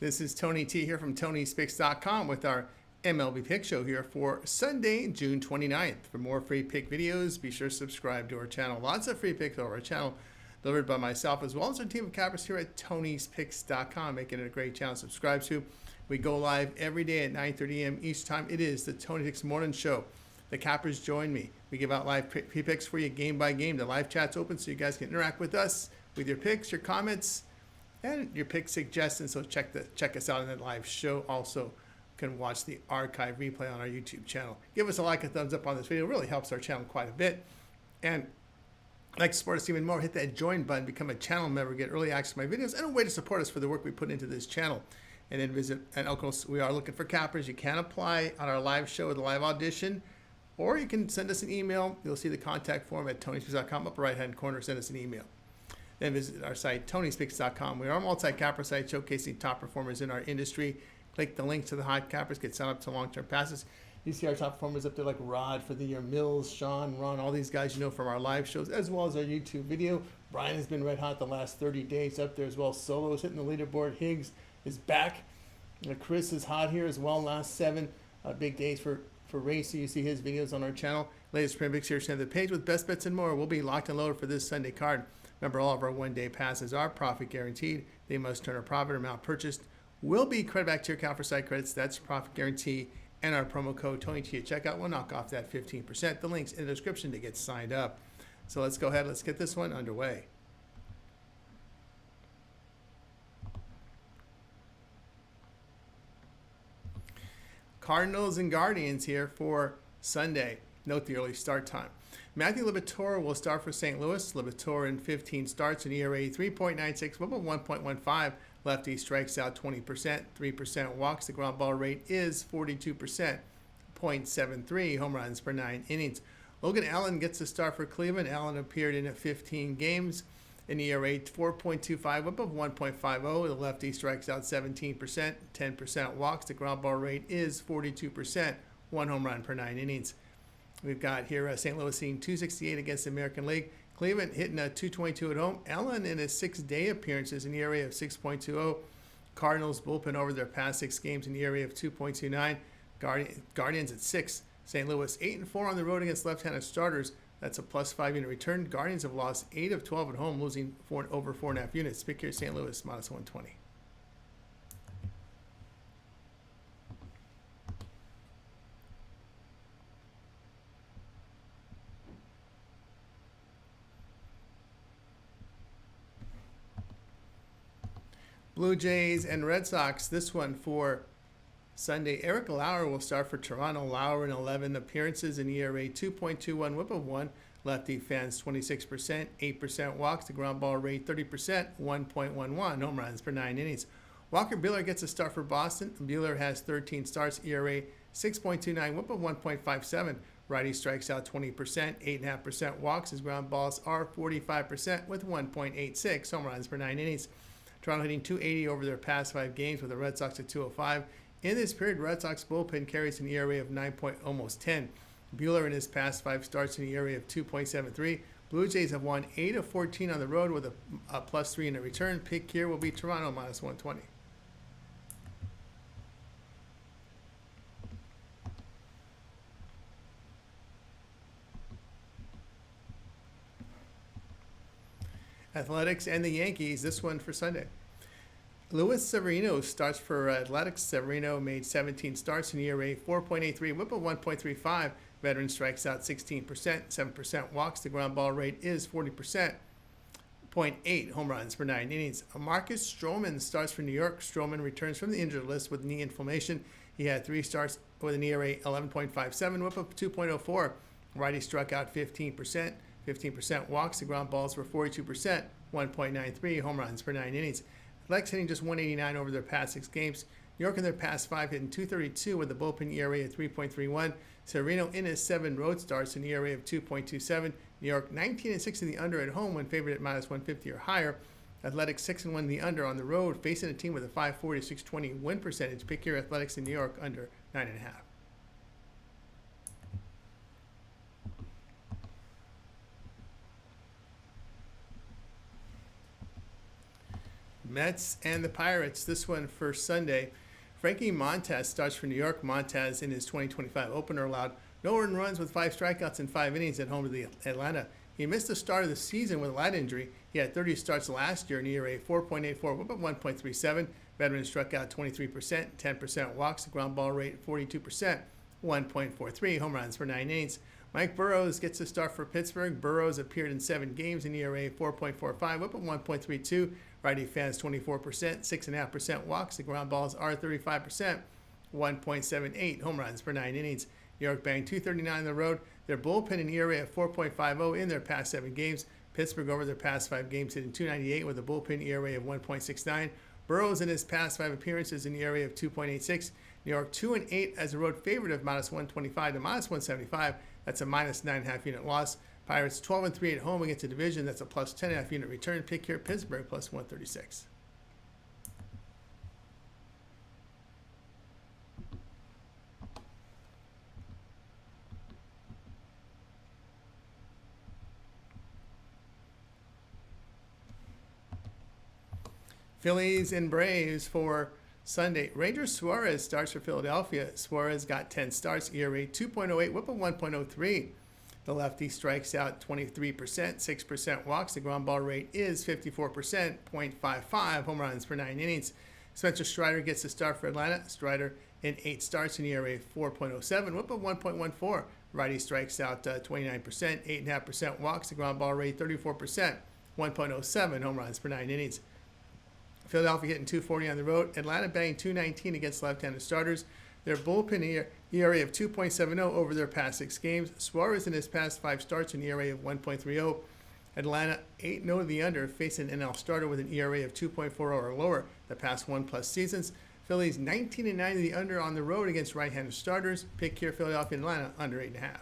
This is Tony T here from Tony'sPicks.com with our MLB Pick Show here for Sunday, June 29th. For more free pick videos, be sure to subscribe to our channel. Lots of free picks over our channel delivered by myself as well as our team of cappers here at Tony'sPicks.com, making it a great channel to subscribe to. We go live every day at 9:30 a.m. each time. It is the Tony Picks Morning Show. The cappers join me. We give out live free picks for you game by game. The live chat's open so you guys can interact with us with your picks, your comments, and your pick suggestions. So check us out in the live show. Also, you can watch the archive replay on our YouTube channel. Give us a like, a thumbs up on this video. It really helps our channel quite a bit. And like to support us even more, hit that join button, become a channel member, get early access to my videos, and a way to support us for the work we put into this channel. And then visit, and of course, we are looking for cappers. You can apply on our live show with a live audition, or you can send us an email. You'll see the contact form at Tony'sPicks.com, upper right-hand corner. Send us an email. Then visit our site, Tony'sPicks.com. We are a multi-capper site showcasing top performers in our industry. Click the link to the hot cappers, get signed up to long-term passes. You see our top performers up there like Rod for the year, Mills, Sean, Ron, all these guys you know from our live shows, as well as our YouTube video. Brian has been red hot the last 30 days up there as well. Solo's hitting the leaderboard. Higgs is back. Chris is hot here as well. Last 7 big days for Racy. You see his videos on our channel. Latest print picks here, center of the page with best bets and more. We'll be locked and loaded for this Sunday card. Remember, all of our one-day passes are profit guaranteed. They must turn a profit. Amount purchased will be credit back to your account for site credits. That's profit guarantee. And our promo code TonyT at checkout will knock off that 15%. The link's in the description to get signed up. So let's go ahead. Let's get this one underway. Cardinals and Guardians here for Sunday. Note the early start time. Matthew Liberatore will start for St. Louis. Liberatore in 15 starts, an ERA 3.96, whip of 1.15. Lefty strikes out 20%, 3% walks. The ground ball rate is 42%, 0.73 home runs per 9 innings. Logan Allen gets a start for Cleveland. Allen appeared in 15 games, an ERA 4.25, whip of 1.50. The lefty strikes out 17%, 10% walks. The ground ball rate is 42%, 1 home run per 9 innings. We've got here St. Louis seeing 268 against the American League. Cleveland hitting a 222 at home. Allen in his 6-day appearances in the area of 6.20. Cardinals bullpen over their past 6 games in the area of 2.29. Guardians at 6. St. Louis 8-4 on the road against left-handed starters. That's a +5 unit return. Guardians have lost 8 of 12 at home, losing over 4.5 units. Pick here St. Louis -120. Blue Jays and Red Sox, this one for Sunday. Eric Lauer will start for Toronto. Lauer in 11 appearances, an ERA 2.21, whip of 1. Lefty fans 26%, 8% walks. The ground ball rate 30%, 1.11 home runs per 9 innings. Walker Buehler gets a start for Boston. Buehler has 13 starts, ERA 6.29, whip of 1.57. Righty strikes out 20%, 8.5% walks. His ground balls are 45% with 1.86 home runs per 9 innings. Toronto hitting 280 over their past 5 games with the Red Sox at 205. In this period, Red Sox bullpen carries an ERA of 9.10. Buehler in his past 5 starts in the ERA of 2.73. Blue Jays have won 8 of 14 on the road with a +3 in a return. Pick here will be Toronto -120. Athletics and the Yankees, this one for Sunday. Luis Severino starts for Athletics. Severino made 17 starts in ERA 4.83, whip of 1.35. Veteran strikes out 16%, 7% walks. The ground ball rate is 40%, 0.8 home runs per 9 innings. Marcus Stroman starts for New York. Stroman returns from the injured list with knee inflammation. He had 3 starts with an ERA 11.57, whip of 2.04. Righty struck out 15%. 15% walks. The ground balls were 42%, 1.93 home runs per 9 innings. Athletics hitting just 189 over their past 6 games. New York in their past 5 hitting 232 with a bullpen ERA of 3.31. Severino in his 7 road starts an ERA of 2.27. New York 19-6 in the under at home when favored at -150 or higher. Athletics 6-1 in the under on the road, facing a team with a 540 to 620 win percentage. Pick your Athletics in New York under 9.5. Mets and the Pirates. This one for Sunday. Frankie Montas starts for New York. Montas in his 2025 opener allowed no earned runs with 5 strikeouts in 5 innings at home to the Atlanta. He missed the start of the season with a lat injury. He had 30 starts last year, an ERA 4.84, whip of 1.37. Veteran struck out 23%, 10% walks, the ground ball rate 42%, 1.43, home runs for 9 innings. Mike Burrows gets the start for Pittsburgh. Burrows appeared in 7 games, an ERA 4.45, whip of 1.32. Righty fans 24%, 6.5% walks, the ground balls are 35%, 1.78, home runs for 9 innings. New York banged 239 on the road. Their bullpen an ERA of 4.50 in their past 7 games. Pittsburgh over their past 5 games hitting 298 with a bullpen ERA of 1.69. Burrows in his past 5 appearances in the ERA of 2.86. New York 2-8 as a road favorite of -125 to -175. That's a -9.5 unit loss. Pirates 12-3 at home against a division that's a +10.5 unit return. Pick here Pittsburgh +136. Phillies and Braves for Sunday. Ranger Suarez starts for Philadelphia. Suarez got 10 starts, ERA 2.08, whip of 1.03. The lefty strikes out 23%, 6% walks. The ground ball rate is 54%, 0.55 home runs per 9 innings. Spencer Strider gets the start for Atlanta. Strider in 8 starts, an ERA 4.07, whip of 1.14. Righty strikes out 29%, 8.5% walks. The ground ball rate 34%, 1.07 home runs per 9 innings. Philadelphia hitting 240 on the road. Atlanta banging 219 against left-handed starters. Their bullpen ERA of 2.70 over their past 6 games. Suarez in his past 5 starts an ERA of 1.30. Atlanta 8-0 to the under, facing an NL starter with an ERA of 2.40 or lower the past 1+ seasons. Phillies 19-9 to the under on the road against right-handed starters. Pick here Philadelphia and Atlanta under 8.5.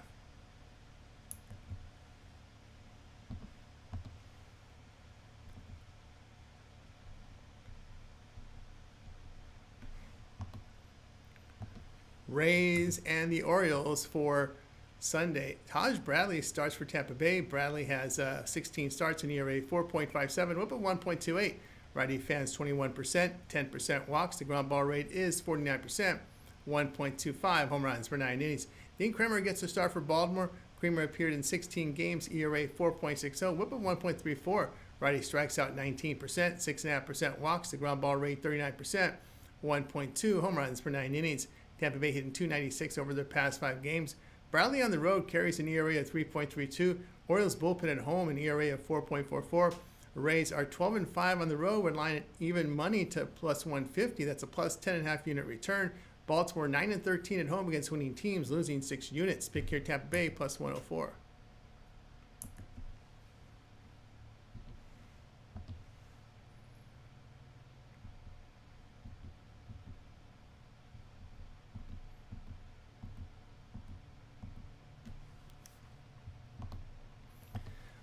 Rays and the Orioles for Sunday. Taj Bradley starts for Tampa Bay. Bradley has 16 starts in ERA 4.57, whip of 1.28. Righty fans 21%, 10% walks. The ground ball rate is 49%, 1.25 home runs for 9 innings. Dean Kremer gets the start for Baltimore. Kremer appeared in 16 games, ERA 4.60, whip of 1.34. Righty strikes out 19%, 6.5% walks. The ground ball rate 39%, 1.2 home runs for 9 innings. Tampa Bay hitting 296 over their past 5 games. Bradley on the road carries an ERA of 3.32. Orioles bullpen at home an ERA of 4.44. Rays are 12-5 on the road with line at even money to +150. That's a +10.5 unit return. Baltimore 9-13 at home against winning teams, losing 6 units. Pick here Tampa Bay +104.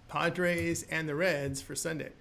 Padres and the Reds for Sunday.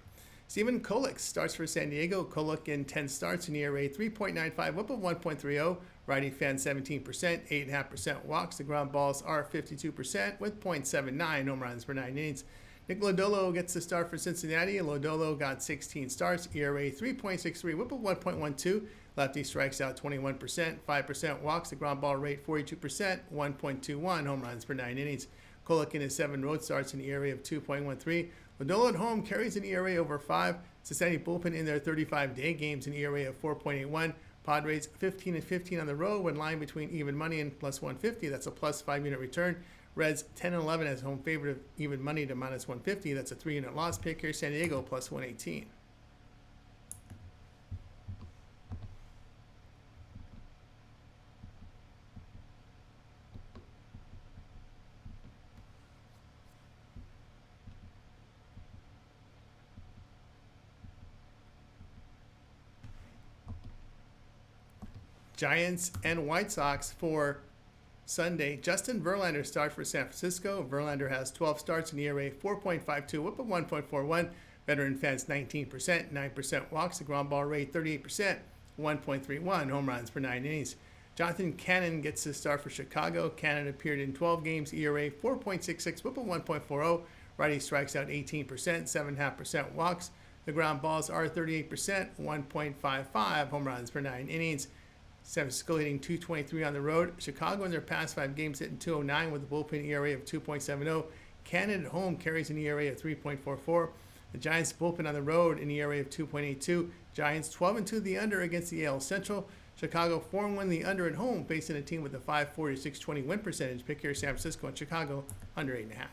Stephen Kolek starts for San Diego. Kolek in 10 starts, an ERA 3.95, whip of 1.30. Righty fan 17%, 8.5% walks. The ground balls are 52% with 0.79 home runs per 9 innings. Nick Lodolo gets the start for Cincinnati. Lodolo got 16 starts, ERA 3.63, whip of 1.12. Lefty strikes out 21%, 5% walks. The ground ball rate 42%, 1.21 home runs per 9 innings. Kolek in his 7 road starts in the ERA of 2.13. Lodolo at home carries an ERA over 5. Cincinnati bullpen in their 35-day games an ERA of 4.81. Padres 15-15 on the road when lying between even money and +150. That's a +5 unit return. Reds 10-11 as home favorite of even money to -150. That's a 3 unit loss. Pick here San Diego +118. Giants and White Sox for Sunday. Justin Verlander starts for San Francisco. Verlander has 12 starts in ERA 4.52, whip of 1.41. Veteran fans 19%, 9% walks. The ground ball rate 38%, 1.31 home runs per 9 innings. Jonathan Cannon gets his start for Chicago. Cannon appeared in 12 games, ERA 4.66, whip of 1.40. Righty strikes out 18%, 7.5% walks. The ground balls are 38%, 1.55 home runs per 9 innings. San Francisco hitting 223 on the road. Chicago in their past 5 games hitting 209 with a bullpen ERA of 2.70. Canada at home carries an ERA of 3.44. The Giants bullpen on the road an ERA of 2.82. Giants 12-2 the under against the AL Central. Chicago 4-1 the under at home, facing a team with a 5.40 to 6.20 win percentage. Pick here San Francisco and Chicago under 8.5.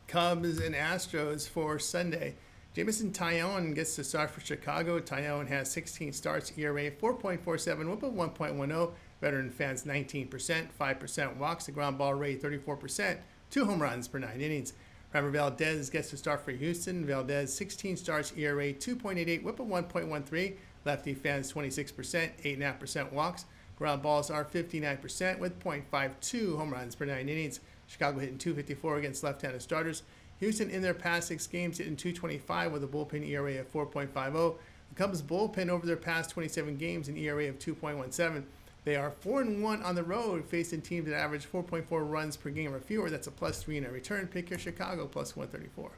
Cubs and Astros for Sunday. Jameson Taillon gets the start for Chicago. Taillon has 16 starts, ERA 4.47, whip of 1.10. Veteran fans 19%, 5% walks. The ground ball rate 34%, 2 home runs per 9 innings. Ramon Valdez gets the start for Houston. Valdez 16 starts, ERA 2.88, whip of 1.13. Lefty fans 26%, 8.5% walks. Ground balls are 59% with 0.52 home runs per 9 innings. Chicago hitting 254 against left-handed starters. Houston in their past 6 games hitting 225 with a bullpen ERA of 4.50. The Cubs bullpen over their past 27 games an ERA of 2.17. They are 4-1 on the road, facing teams that average 4.4 runs per game or fewer. That's a +3 in a return. Pick your Chicago +134.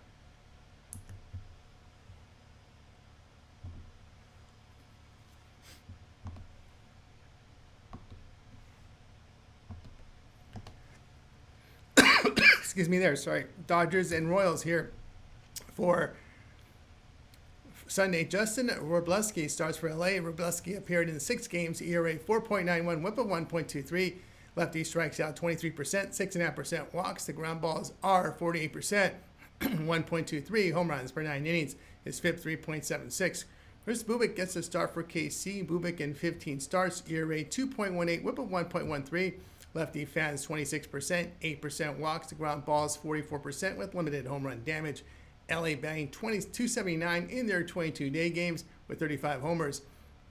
Excuse me there, sorry. Dodgers and Royals here for Sunday. Justin Wroblewski starts for LA. Wroblewski appeared in 6 games, ERA 4.91, whip of 1.23. Lefty strikes out 23%, 6.5% walks. The ground balls are 48%, 1.23 home runs per 9 innings. His FIP 3.76. Chris Bubic gets a start for KC. Bubic in 15 starts, ERA 2.18, whip of 1.13. Lefty fans 26%, 8% walks. The ground balls 44% with limited home run damage. LA batting 279 in their 22-day games with 35 homers.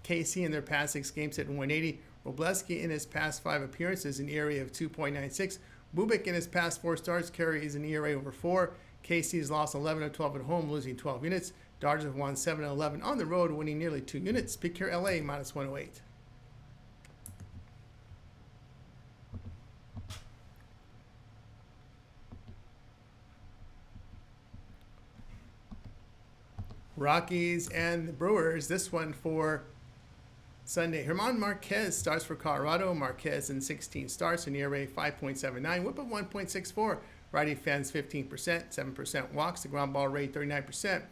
KC in their past 6 games hitting 180. Wroblewski in his past 5 appearances an ERA of 2.96. Bubic in his past 4 starts carries an ERA over 4. KC has lost 11 of 12 at home, losing 12 units. Dodgers have won 7 of 11 on the road, winning nearly 2 units. Pick your LA -108. Rockies and the Brewers. This one for Sunday. Germán Marquez starts for Colorado. Marquez in 16 starts, an ERA 5.79, whip of 1.64. Righty fans 15%, 7% walks. The ground ball rate 39%,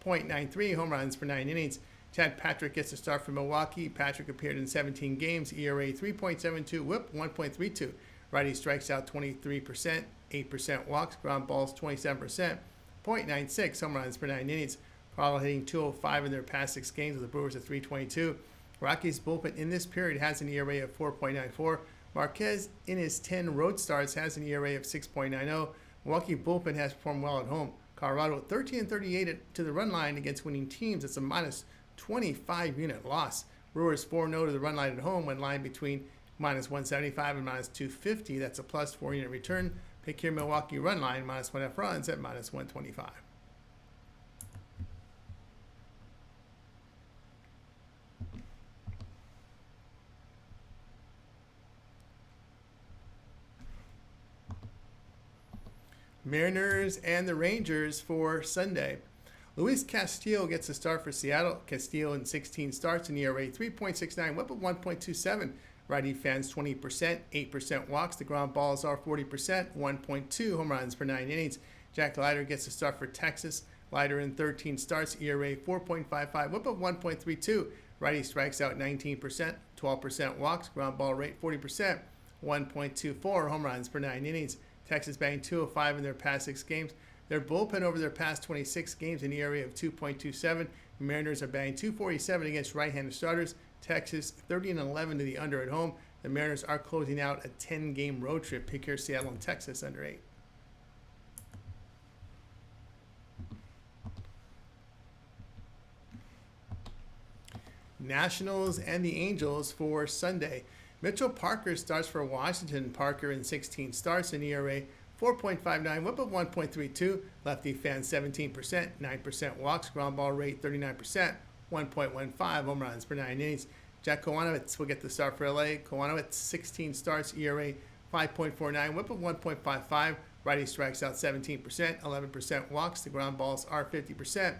0.93 home runs per 9 innings. Chad Patrick gets a start for Milwaukee. Patrick appeared in 17 games, ERA 3.72, whip 1.32. Righty strikes out 23%, 8% walks. Ground balls 27%, 0.96 home runs per 9 innings. Colorado hitting 205 in their past 6 games with the Brewers at 322. Rockies bullpen in this period has an ERA of 4.94. Marquez in his 10 road starts has an ERA of 6.90. Milwaukee bullpen has performed well at home. Colorado 13-38 to the run line against winning teams. It's a -25 unit loss. Brewers 4-0 to the run line at home when line between -175 and -250. That's a +4 unit return. Pick here Milwaukee run line -1.5 runs at -125. Mariners and the Rangers for Sunday. Luis Castillo gets a start for Seattle. Castillo in 16 starts, an ERA 3.69, whip of 1.27. Righty fans 20%, 8% walks. The ground balls are 40%, 1.2 home runs per 9 innings. Jack Leiter gets a start for Texas. Leiter in 13 starts, ERA 4.55, whip of 1.32. Righty strikes out 19%, 12% walks. Ground ball rate 40%, 1.24 home runs per 9 innings. Texas batting 205 in their past 6 games. Their bullpen over their past 26 games in the area of 2.27. Mariners are batting 247 against right-handed starters. Texas 30-11 to the under at home. The Mariners are closing out a 10-game road trip. Pick here Seattle and Texas under 8. Nationals and the Angels for Sunday. Mitchell Parker starts for Washington. Parker in 16 starts, an ERA 4.59, whip of 1.32. Lefty fans 17%, 9% walks. Ground ball rate 39%, 1.15 home runs per 9 innings. Jack Kowanowitz will get the start for LA. Kowanowitz, 16 starts, ERA 5.49, whip of 1.55. Righty strikes out 17%, 11% walks. The ground balls are 50%,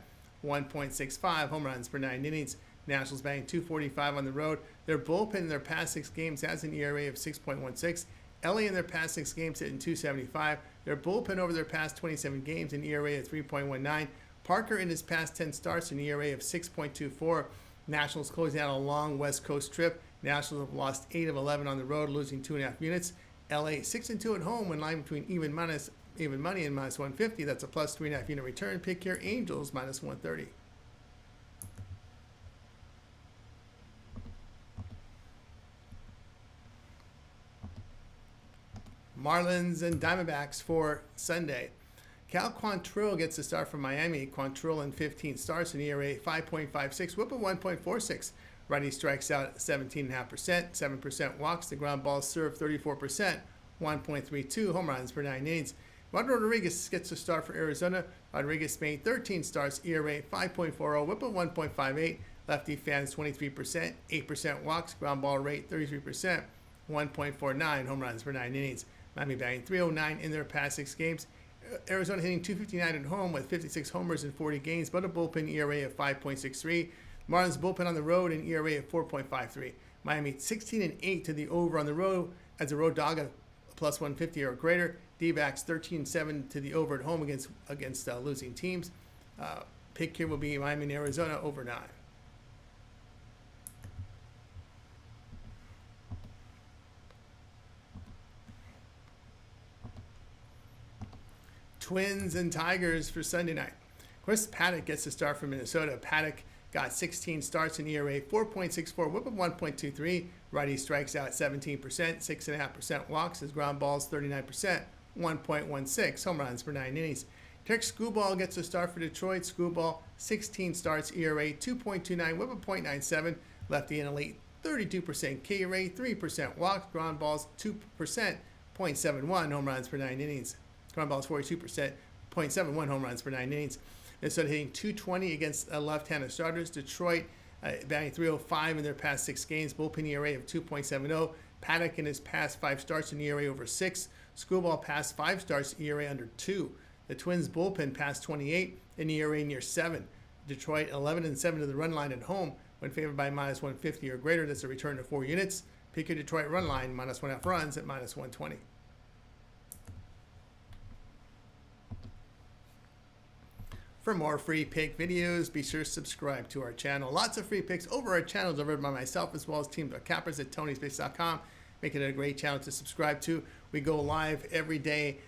1.65 home runs per 9 innings. Nationals batting .245 on the road. Their bullpen in their past 6 games has an ERA of 6.16. LA in their past 6 games hitting .275. Their bullpen over their past 27 games an ERA of 3.19. Parker in his past 10 starts an ERA of 6.24. Nationals closing out a long West Coast trip. Nationals have lost 8 of 11 on the road, losing 2.5 units. LA 6-2 at home when lying between even money and minus 150. That's a plus 3.5 unit return. Pick here, Angels minus 130. Marlins and Diamondbacks for Sunday. Cal Quantrill gets the start from Miami. Quantrill in 15 starts, an ERA 5.56, whip of 1.46. Righty strikes out 17.5%, 7% walks. The ground balls served 34%, 1.32 home runs per 9 innings. Eduardo Rodriguez gets the start for Arizona. Rodriguez made 13 starts, ERA 5.40, whip of 1.58. Lefty fans 23%, 8% walks. Ground ball rate 33%, 1.49 home runs per 9 innings. Miami batting .309 in their past 6 games. Arizona hitting .259 at home with 56 homers in 40 games, but a bullpen ERA of 5.63. Marlins bullpen on the road, an ERA of 4.53. Miami 16-8 to the over on the road as a road dog of plus 150 or greater. D-backs 13-7 to the over at home against losing teams. Pick here will be Miami and Arizona over 9. Twins and Tigers for Sunday night. Chris Paddock gets the start from Minnesota. Paddock got 16 starts in ERA 4.64, whip of 1.23. Righty strikes out 17%, 6.5% walks. His ground balls 39%, 1.16 home runs per 9 innings. Derek Skubal gets the start for Detroit. Skubal 16 starts, ERA 2.29, whip of 0.97. Lefty in a late 32% K rate, 3% walks. Ground balls 2%, 0.71 home runs per 9 innings. Ground balls 42%, 0.71 home runs per 9 innings. Minnesota hitting .220 against left-handed starters. Detroit batting .305 in their past 6 games. Bullpen ERA of 2.70. Paddock in his past 5 starts an ERA over 6. Skubal past 5 starts ERA under 2. The Twins bullpen past 28 an ERA near 7. Detroit 11-7 to the run line at home when favored by minus 150 or greater. That's a return to 4 units. Pick your Detroit run line minus 1.5 runs at minus 120. For more free pick videos, be sure to subscribe to our channel. Lots of free picks over our channel delivered by myself as well as teams of cappers at TonySpace.com, making it a great channel to subscribe to. We go live every day,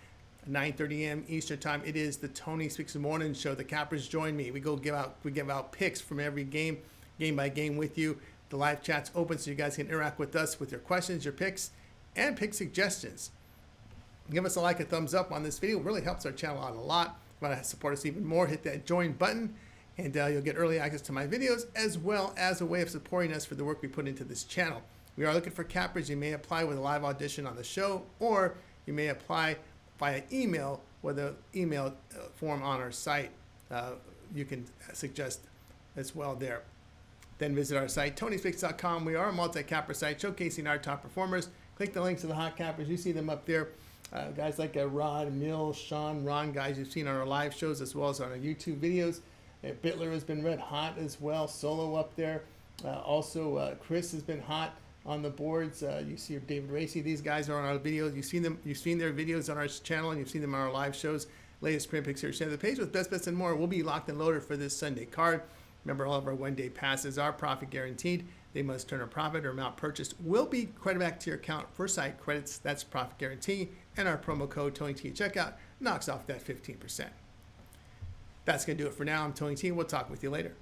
9:30 a.m. Eastern Time. It is the Tony Speaks Morning Show. The cappers join me. We give out picks from every game by game with you. The live chat's open so you guys can interact with us with your questions, your picks, and pick suggestions. Give us a like, a thumbs up on this video. It really helps our channel out a lot. If you want to support us even more, hit that join button, and you'll get early access to my videos, as well as a way of supporting us for the work we put into this channel. We are looking for cappers. You may apply with a live audition on the show, or you may apply via email with an email form on our site. You can suggest as well there. Then visit our site, TonySpeaks.com. We are a multi-capper site showcasing our top performers. Click the links to the hot cappers. You see them up there. Guys like Rod, Mill, Sean, Ron, guys you've seen on our live shows as well as on our YouTube videos. Bittler has been red hot as well, solo up there. Also, Chris has been hot on the boards. You see David Racy. These guys are on our videos. You've seen their videos on our channel, and you've seen them on our live shows. Latest print picks here. Share the page with best bets and more. We'll be locked and loaded for this Sunday card. Remember, all of our one-day passes are profit guaranteed. They must turn a profit or amount purchased will be credited back to your account for site credits. That's profit guarantee. And our promo code TonyT at checkout knocks off that 15%. That's going to do it for now. I'm Tony T. We'll talk with you later.